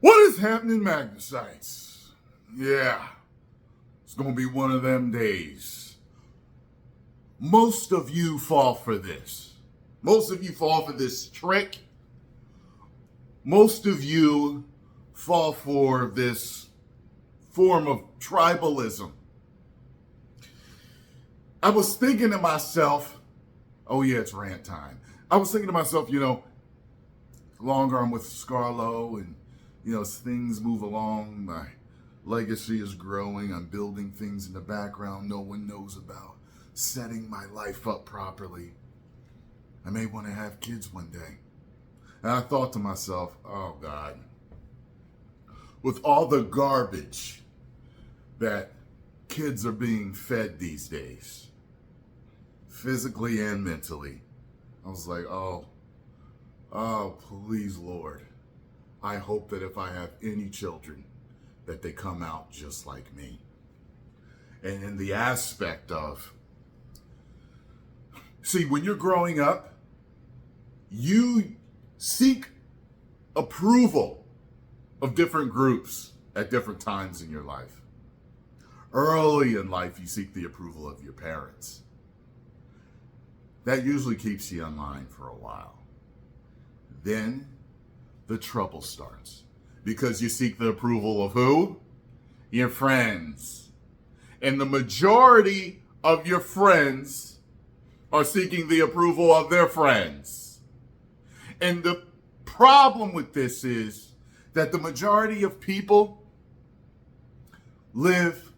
What is happening, Magnusites? Yeah, it's going to be one of them days. Most of you fall for this. Most of you fall for this trick. Most of you fall for this form of tribalism. I was thinking to myself, oh yeah, it's rant time. I was thinking to myself, the longer I'm with Scarlo and, as things move along, my legacy is growing. I'm building things in the background no one knows about, setting my life up properly. I may want to have kids one day. And I thought to myself, oh God, with all the garbage that kids are being fed these days, physically and mentally, I was like, oh, please, Lord, I hope that if I have any children, that they come out just like me. And in the aspect of, see, when you're growing up, you seek approval of different groups at different times in your life. Early in life, you seek the approval of your parents. That usually keeps you in line for a while. Then the trouble starts because you seek the approval of who? Your friends. And the majority of your friends are seeking the approval of their friends. And the problem with this is that the majority of people live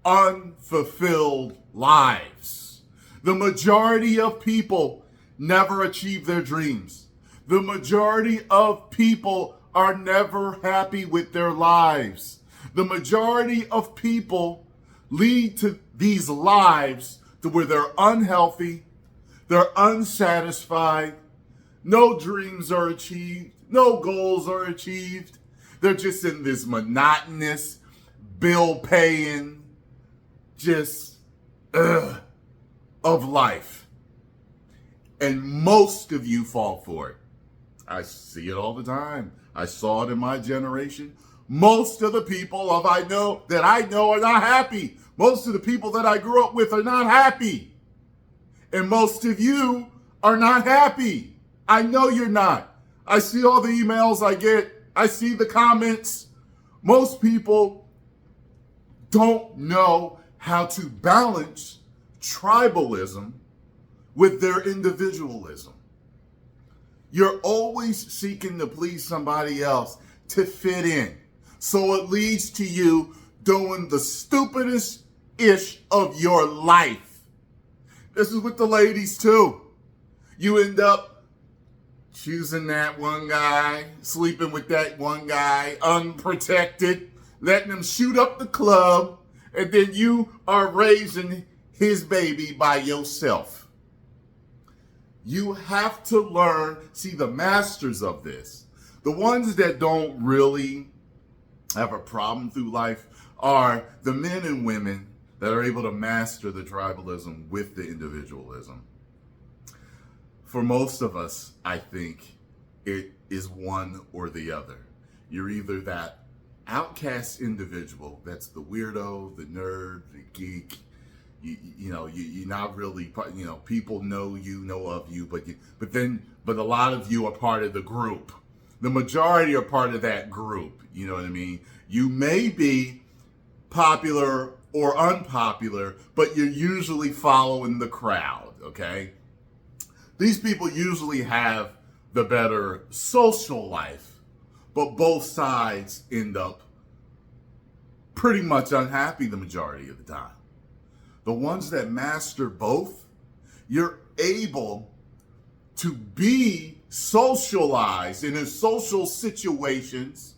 unfulfilled lives. The majority of people never achieve their dreams. The majority of people are never happy with their lives. The majority of people lead to these lives to where they're unhealthy, they're unsatisfied, no dreams are achieved, no goals are achieved. They're just in this monotonous, bill-paying, just of life. And most of you fall for it. I see it all the time. I saw it in my generation. Most of the people that I know are not happy. Most of the people that I grew up with are not happy. And most of you are not happy. I know you're not. I see all the emails I get. I see the comments. Most people don't know how to balance tribalism with their individualism. You're always seeking to please somebody else to fit in. So it leads to you doing the stupidest ish of your life. This is with the ladies too. You end up choosing that one guy, sleeping with that one guy, unprotected, letting him shoot up the club, and then you are raising his baby by yourself. You have to learn, see, the masters of this, the ones that don't really have a problem through life are the men and women that are able to master the tribalism with the individualism. For most of us, I think it is one or the other. You're either that outcast individual, that's the weirdo, the nerd, the geek. You're not really, people know of you, but a lot of you are part of the group. The majority are part of that group. You know what I mean? You may be popular or unpopular, but you're usually following the crowd, okay? These people usually have the better social life, but both sides end up pretty much unhappy the majority of the time. The ones that master both, you're able to be socialized in social situations.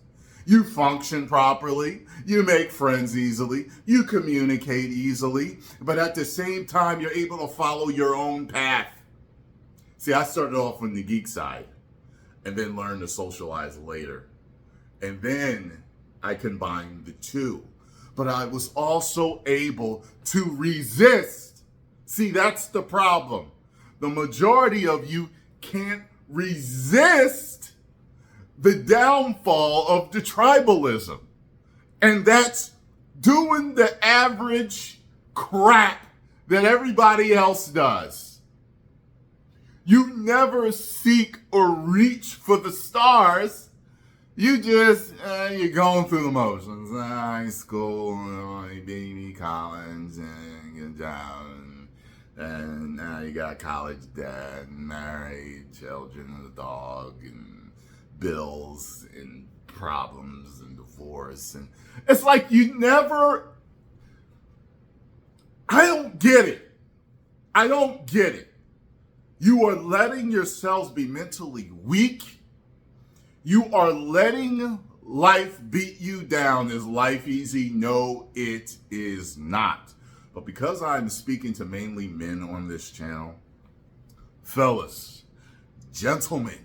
You function properly, you make friends easily, you communicate easily, but at the same time, you're able to follow your own path. See, I started off on the geek side and then learned to socialize later. And then I combined the two. But I was also able to resist. See, that's the problem. The majority of you can't resist the downfall of the tribalism. And that's doing the average crap that everybody else does. You never seek or reach for the stars. You just, you're going through the motions. High school, baby, college, and get a job. And now you got college debt, married, children, and a dog, and bills, and problems, and divorce. And it's like you never, I don't get it. I don't get it. You are letting yourselves be mentally weak. You are letting life beat you down. Is life easy? No, it is not. But because I'm speaking to mainly men on this channel, fellas, gentlemen,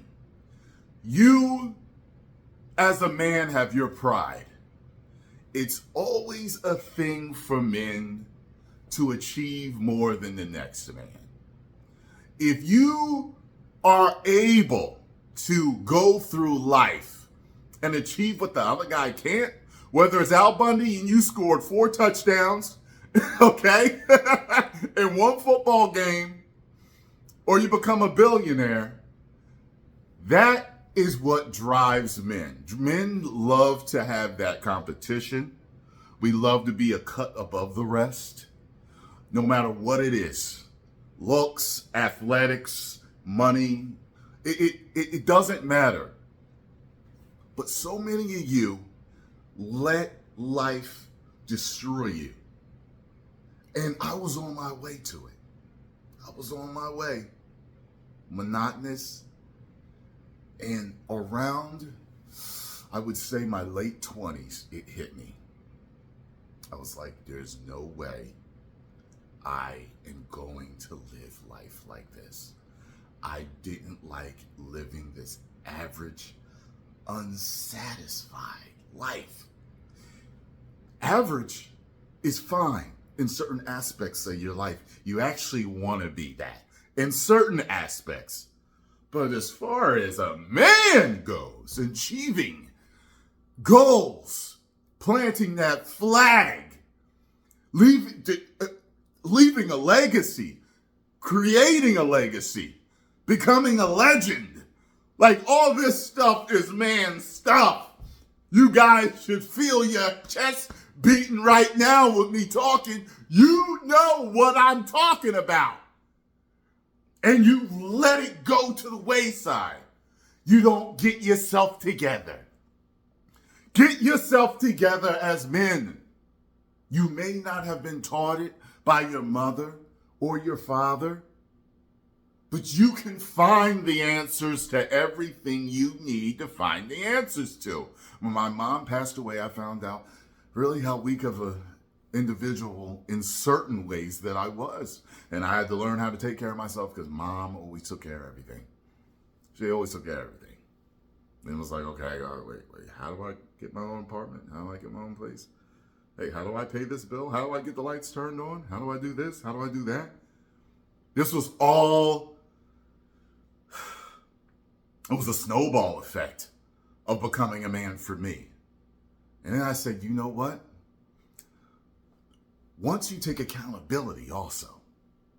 you as a man have your pride. It's always a thing for men to achieve more than the next man. If you are able to go through life and achieve what the other guy can't, whether it's Al Bundy and you scored 4 touchdowns, okay, in one football game, or you become a billionaire, that is what drives men. Men love to have that competition. We love to be a cut above the rest, no matter what it is. Looks, athletics, money, it doesn't matter. But so many of you let life destroy you. And I was on my way to it. I was on my way. Monotonous. And around, I would say my late 20s, it hit me. I was like, there's no way I am going to live life like this. I didn't like living this average, unsatisfied life. Average is fine in certain aspects of your life. You actually want to be that in certain aspects. But as far as a man goes, achieving goals, planting that flag, leaving a legacy, creating a legacy, becoming a legend. Like, all this stuff is man stuff. You guys should feel your chest beating right now with me talking. You know what I'm talking about. And you let it go to the wayside. You don't get yourself together. Get yourself together as men. You may not have been taught it by your mother or your father, but you can find the answers to everything you need to find the answers to. When my mom passed away, I found out really how weak of an individual in certain ways that I was. And I had to learn how to take care of myself because mom always took care of everything. She always took care of everything. Then it was like, okay, wait, how do I get my own apartment? How do I get my own place? Hey, how do I pay this bill? How do I get the lights turned on? How do I do this? How do I do that? This was all, it was a snowball effect of becoming a man for me. And then I said, you know what? Once you take accountability also,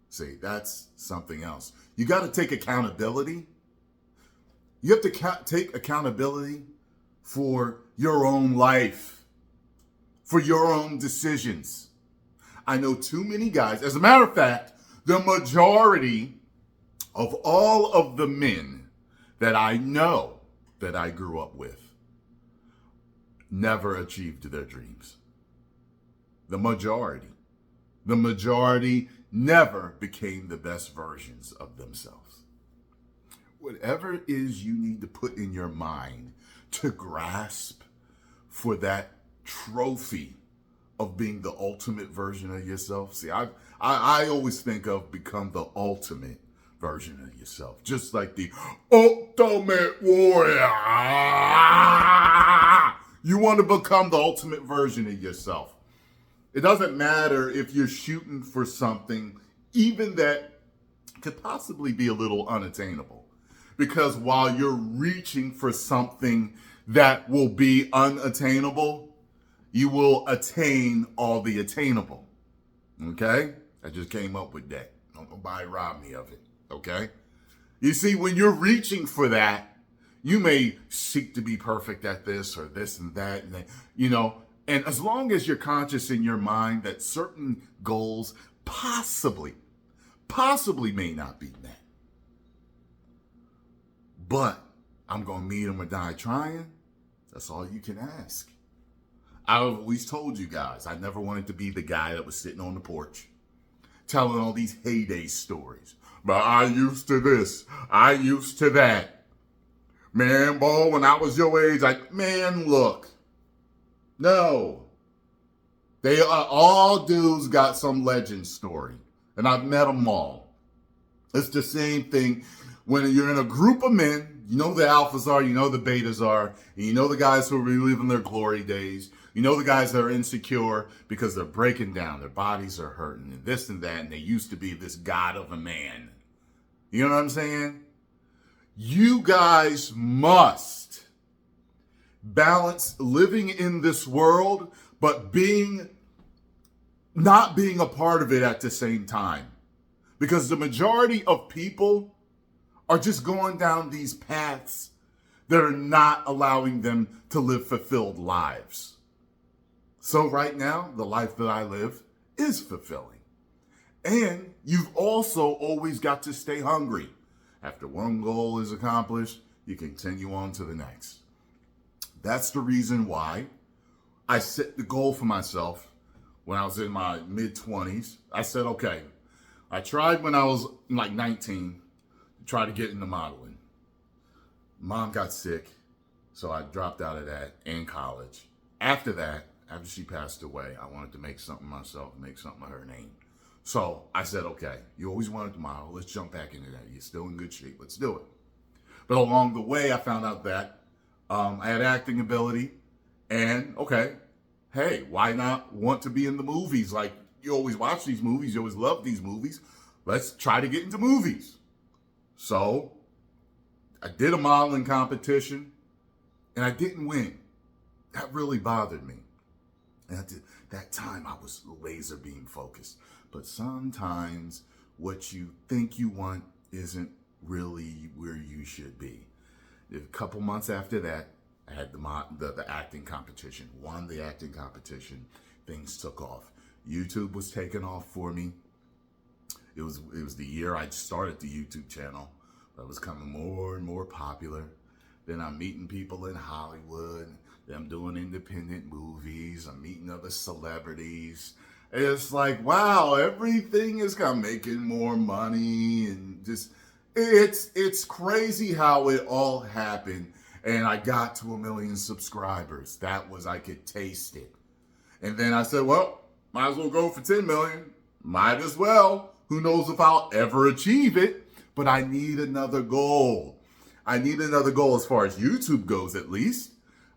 see, that's something else. You got to take accountability. You have to take accountability for your own life, for your own decisions. I know too many guys. As a matter of fact, the majority of all of the men that I know that I grew up with never achieved their dreams. The majority never became the best versions of themselves. Whatever it is you need to put in your mind to grasp for that trophy of being the ultimate version of yourself. See, I always think of become the ultimate version of yourself, just like the ultimate warrior. You want to become the ultimate version of yourself. It doesn't matter if you're shooting for something, even that could possibly be a little unattainable. Because while you're reaching for something that will be unattainable, you will attain all the attainable. Okay? I just came up with that. Don't nobody rob me of it. Okay? You see, when you're reaching for that, you may seek to be perfect at this or this and that, and and as long as you're conscious in your mind that certain goals possibly may not be met, but I'm going to meet them or die trying, that's all you can ask. I've always told you guys, I never wanted to be the guy that was sitting on the porch telling all these heyday stories. But I used to this, I used to that. Man, boy, when I was your age, man, look. No. They are all dudes got some legend story. And I've met them all. It's the same thing when you're in a group of men. You know the alphas are, you know the betas are, and you know the guys who are reliving their glory days. You know the guys that are insecure because they're breaking down, their bodies are hurting, and this and that, and they used to be this god of a man. You know what I'm saying? You guys must balance living in this world, but not being a part of it at the same time. Because the majority of people are just going down these paths that are not allowing them to live fulfilled lives. So right now, the life that I live is fulfilling. And you've also always got to stay hungry. After one goal is accomplished, you continue on to the next. That's the reason why I set the goal for myself when I was in my mid-20s. I said, okay, I tried when I was like 19 to try to get into modeling. Mom got sick, so I dropped out of that and college. After that, after she passed away, I wanted to make something myself, make something of her name. So I said, okay, you always wanted to model. Let's jump back into that. You're still in good shape. Let's do it. But along the way, I found out that I had acting ability. And, okay, hey, why not want to be in the movies? Like, you always watch these movies. You always love these movies. Let's try to get into movies. So I did a modeling competition, and I didn't win. That really bothered me. And at that time, I was laser beam focused. But sometimes what you think you want isn't really where you should be. A couple months after that, I had the acting competition, won the acting competition. Things took off. YouTube was taking off for me. It was the year I started the YouTube channel. I was becoming more and more popular. Then I'm meeting people in Hollywood. Then I'm doing independent movies. I'm meeting other celebrities. It's like, wow, everything is kind of making more money, and just it's crazy how it all happened. And I got to 1 million subscribers. I could taste it. And then I said, well, might as well go for 10 million. Might as well. Who knows if I'll ever achieve it, but I need another goal. I need another goal as far as YouTube goes, at least.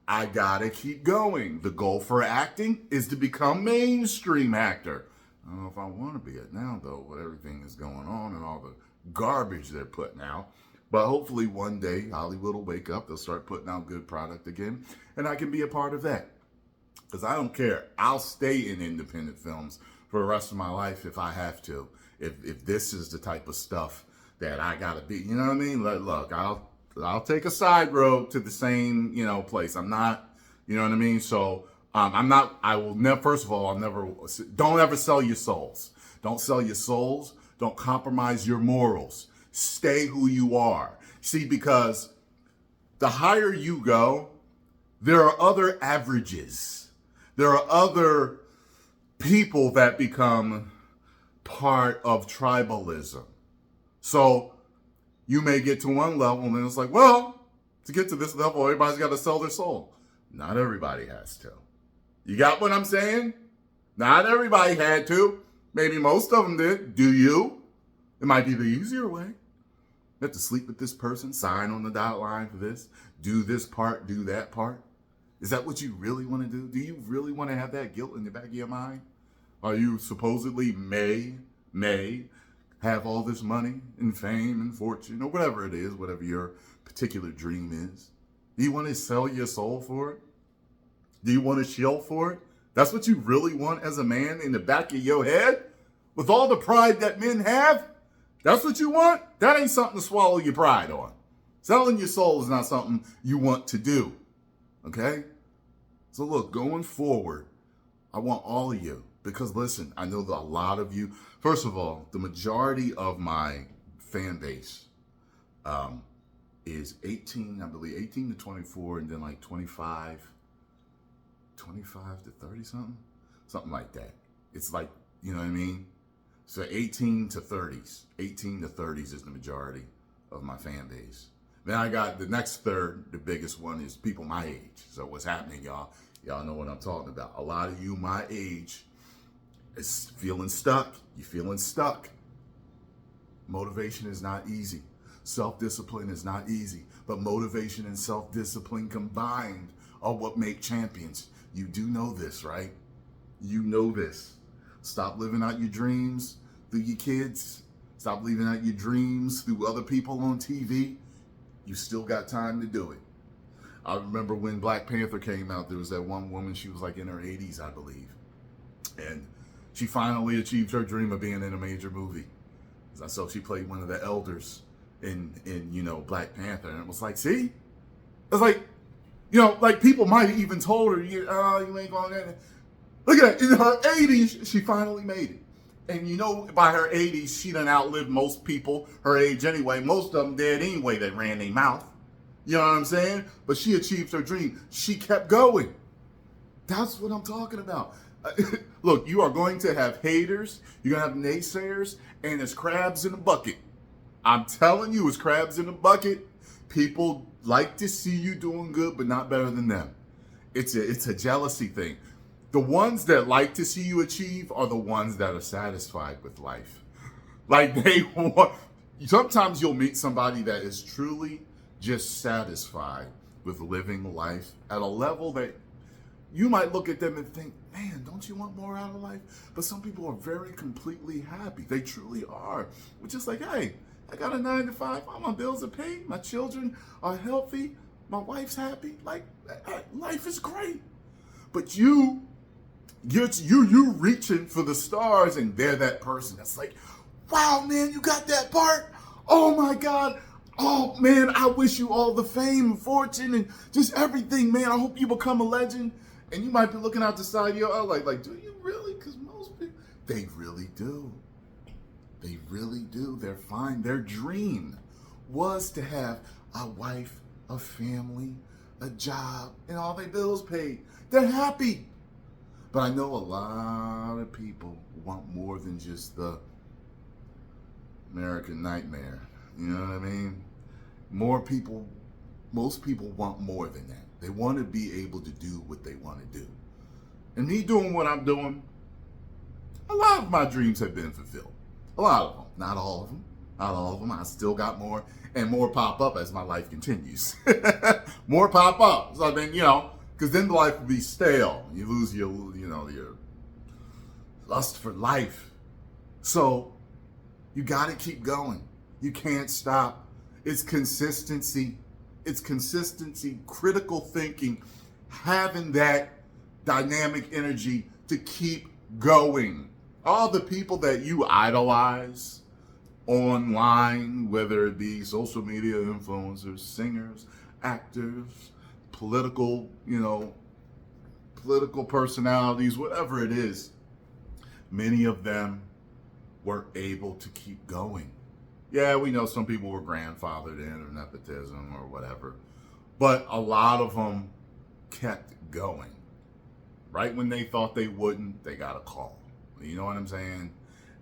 I gotta keep going. The goal for acting is to become mainstream actor. I don't know if I want to be it now, though, with everything that's going on and all the garbage they're putting out. But hopefully one day Hollywood will wake up. They'll start putting out good product again, and I can be a part of that. Because I don't care. I'll stay in independent films for the rest of my life if I have to. If this is the type of stuff that I gotta be, you know what I mean? Look, I'll take a side road to the same, place. I'm not, you know what I mean? So I will never, first of all, don't ever sell your souls. Don't sell your souls. Don't compromise your morals. Stay who you are. See, because the higher you go, there are other averages. There are other people that become part of tribalism. So you may get to one level and then it's like, well, to get to this level, everybody's got to sell their soul. Not everybody has to. You got what I'm saying? Not everybody had to. Maybe most of them did. Do you? It might be the easier way. You have to sleep with this person, sign on the dotted line for this, do this part, do that part. Is that what you really want to do? Do you really want to have that guilt in the back of your mind? Are you supposedly may have all this money and fame and fortune or whatever it is, whatever your particular dream is? Do you want to sell your soul for it? Do you want to shill for it? That's what you really want as a man in the back of your head? With all the pride that men have? That's what you want? That ain't something to swallow your pride on. Selling your soul is not something you want to do. Okay? So look, going forward, I want all of you, because listen, I know that a lot of you, first of all, the majority of my fan base is 18, I believe, 18 to 24, and then like 25 to 30 something like that. It's like, you know what I mean? So 18 to 30s is the majority of my fan base. Then I got the next third, the biggest one is people my age. So what's happening, y'all? Y'all know what I'm talking about. A lot of you my age is feeling stuck. You're feeling stuck. Motivation is not easy. Self-discipline is not easy. But motivation and self-discipline combined are what make champions. You do know this, right? You know this. Stop living out your dreams through your kids. Stop living out your dreams through other people on TV. You still got time to do it. I remember when Black Panther came out, there was that one woman, she was like in her 80s, I believe. And she finally achieved her dream of being in a major movie. So she played one of the elders in Black Panther. And it was like, see? It was like, like people might have even told her, you ain't going there. Look at that. In her 80s, she finally made it. And by her 80s, she done outlived most people her age anyway. Most of them dead anyway that ran their mouth. You know what I'm saying? But she achieved her dream. She kept going. That's what I'm talking about. Look, you are going to have haters. You're going to have naysayers. And it's crabs in a bucket. I'm telling you, it's crabs in a bucket. People like to see you doing good, but not better than them. It's a jealousy thing. The ones that like to see you achieve are the ones that are satisfied with life. Like sometimes you'll meet somebody that is truly just satisfied with living life at a level that you might look at them and think, man, don't you want more out of life? But some people are very completely happy. They truly are. We're just like, hey, I got a 9 to 5. All my bills are paid. My children are healthy. My wife's happy. Like, life is great. But you're reaching for the stars, and they're that person that's like, wow, man, you got that part? Oh my God. Oh man, I wish you all the fame and fortune and just everything, man. I hope you become a legend. And you might be looking out the side of your eye like, do you really? Because most people, they really do. They really do. They're fine. Their dream was to have a wife, a family, a job, and all their bills paid. They're happy. But I know a lot of people want more than just the American nightmare. You know what I mean? Most people want more than that. They want to be able to do what they want to do. And me doing what I'm doing, a lot of my dreams have been fulfilled. A lot of them. Not all of them. Not all of them. I still got more, and more pop up as my life continues. More pop up. So then, because then the life will be stale. You lose your lust for life. So you got to keep going. You can't stop. It's consistency. It's consistency, critical thinking, having that dynamic energy to keep going. All the people that you idolize online, whether it be social media influencers, singers, actors, political personalities, whatever it is, many of them were able to keep going. Yeah, we know some people were grandfathered in or nepotism or whatever, but a lot of them kept going. Right when they thought they wouldn't, they got a call. You know what I'm saying?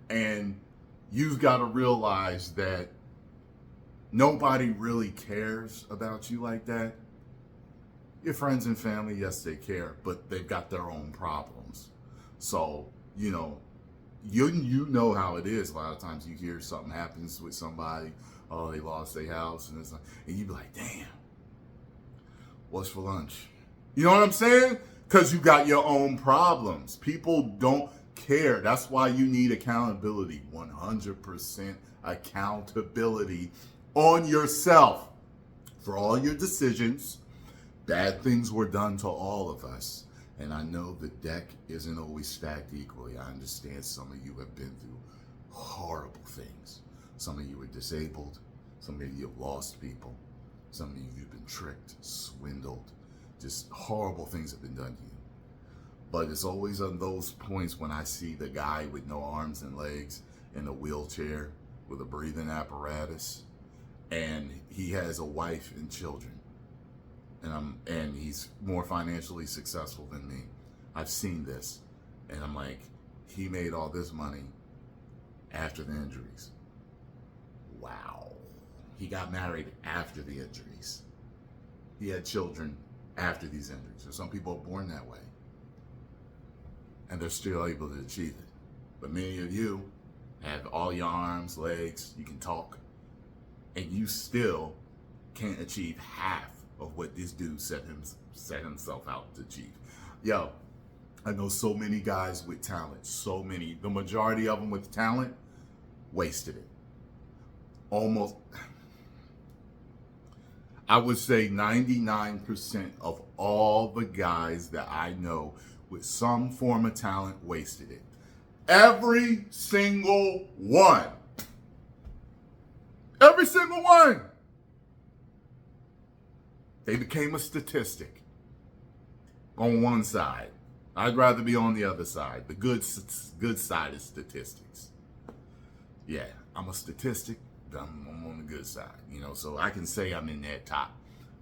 And you've got to realize that nobody really cares about you like that. Your friends and family, yes, they care, but they've got their own problems. So, you know how it is. A lot of times you hear something happens with somebody, oh, they lost their house, and you be like, damn, what's for lunch? You know what I'm saying? Because you got your own problems. People don't care. That's why you need accountability. 100% accountability on yourself for all your decisions. Bad things were done to all of us. And I know the deck isn't always stacked equally. I understand some of you have been through horrible things. Some of you are disabled. Some of you have lost people. Some of you have been tricked, swindled. Just horrible things have been done to you. But it's always on those points when I see the guy with no arms and legs in a wheelchair with a breathing apparatus, and he has a wife and children, and he's more financially successful than me. I've seen this, and I'm like, he made all this money after the injuries. Wow. He got married after the injuries. He had children after these injuries. So some people are born that way, and they're still able to achieve it. But many of you have all your arms, legs, you can talk, and you still can't achieve half of what this dude set himself out to achieve. Yo, I know so many guys with talent, so many. The majority of them with talent wasted it. Almost, I would say 99% of all the guys that I know with some form of talent wasted it. Every single one. Every single one. They became a statistic on one side. I'd rather be on the other side, the good side of statistics. Yeah, I'm a statistic. I'm on the good side, so I can say I'm in that top,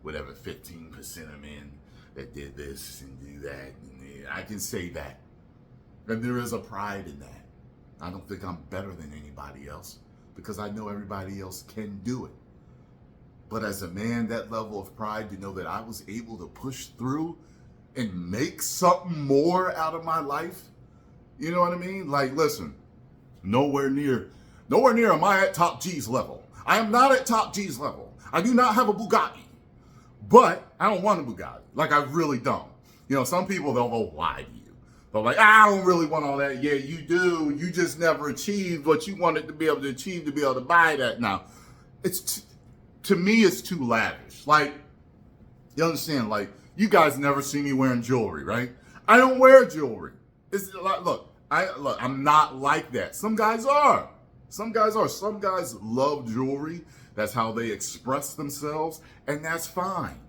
whatever 15% of men that did this and do that. And I can say that. And there is a pride in that. I don't think I'm better than anybody else because I know everybody else can do it. But as a man, that level of pride to know that I was able to push through and make something more out of my life, you know what I mean? Like, listen, nowhere near am I at top G's level. I am not at top G's level. I do not have a Bugatti, but I don't want a Bugatti. Like, I really don't. Some people, they'll lie to you. They're like, I don't really want all that. Yeah, you do. You just never achieved what you wanted to be able to achieve to be able to buy that. Now, to me, it's too lavish. Like, you understand? Like, you guys never see me wearing jewelry, right? I don't wear jewelry. It's like, look, I'm not like that. Some guys are. Some guys love jewelry. That's how they express themselves, and that's fine.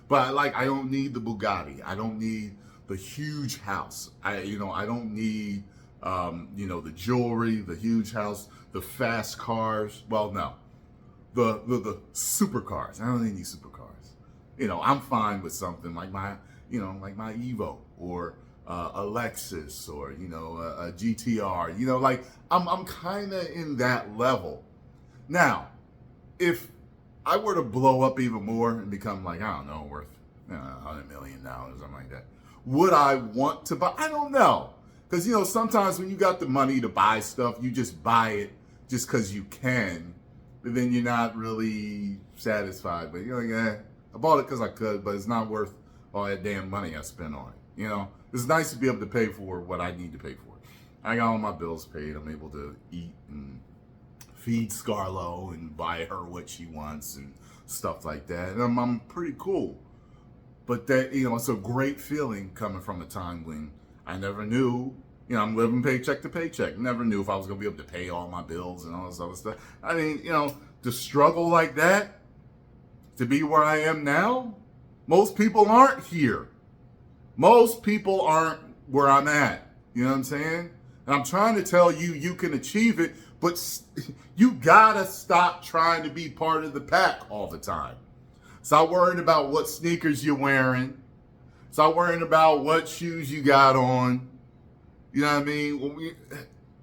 But I don't need the Bugatti. I don't need the huge house. I don't need, the jewelry, the huge house, the fast cars. Well, no, the supercars. I don't need any supercars. I'm fine with something like my Evo or a Lexus or a GTR. I'm kind of in that level. Now, if I were to blow up even more and become worth $100 million, something like that, would I want to buy? I don't know. Because, sometimes when you got the money to buy stuff, you just buy it just because you can. But then you're not really satisfied. But you're like, I bought it because I could, but it's not worth all that damn money I spent on it. It's nice to be able to pay for what I need to pay for. I got all my bills paid. I'm able to eat and feed Scarlo and buy her what she wants and stuff like that. And I'm pretty cool. But that, it's a great feeling coming from a time when I never knew, I'm living paycheck to paycheck. Never knew if I was going to be able to pay all my bills and all this other stuff. I mean, to struggle like that, to be where I am now, most people aren't here. Most people aren't where I'm at. You know what I'm saying? And I'm trying to tell you, you can achieve it, but you gotta stop trying to be part of the pack all the time. Stop worrying about what sneakers you're wearing. Stop worrying about what shoes you got on. You know what I mean?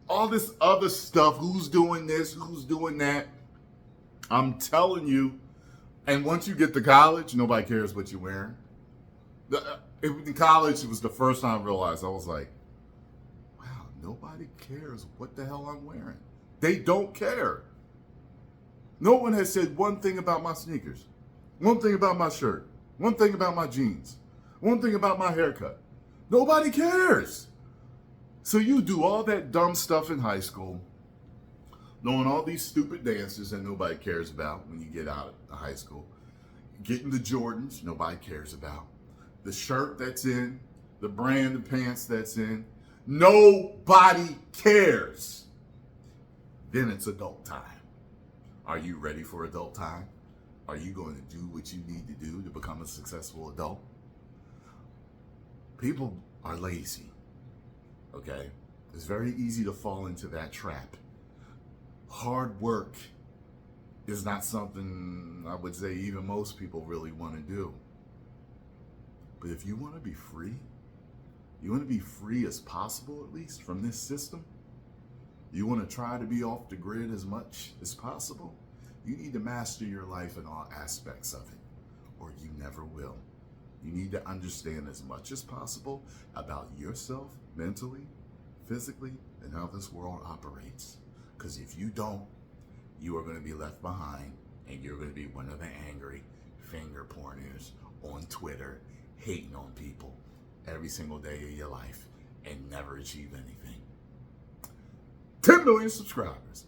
All this other stuff, who's doing this, who's doing that. I'm telling you, and once you get to college, nobody cares what you're wearing. In college, it was the first time I realized, I was like, wow, nobody cares what the hell I'm wearing. They don't care. No one has said one thing about my sneakers, one thing about my shirt, one thing about my jeans, one thing about my haircut. Nobody cares. So you do all that dumb stuff in high school, doing all these stupid dances that nobody cares about when you get out of high school, getting the Jordans nobody cares about, the shirt that's in, the brand of pants that's in, nobody cares. Then it's adult time. Are you ready for adult time? Are you going to do what you need to do to become a successful adult? People are lazy, okay? It's very easy to fall into that trap. Hard work is not something I would say even most people really want to do. But if you want to be free, you want to be free as possible, at least from this system, you want to try to be off the grid as much as possible, you need to master your life in all aspects of it, or you never will. You need to understand as much as possible about yourself mentally, physically, and how this world operates. Because if you don't, you are going to be left behind, and you're going to be one of the angry finger pointers on Twitter, hating on people every single day of your life and never achieve anything. 10 million subscribers.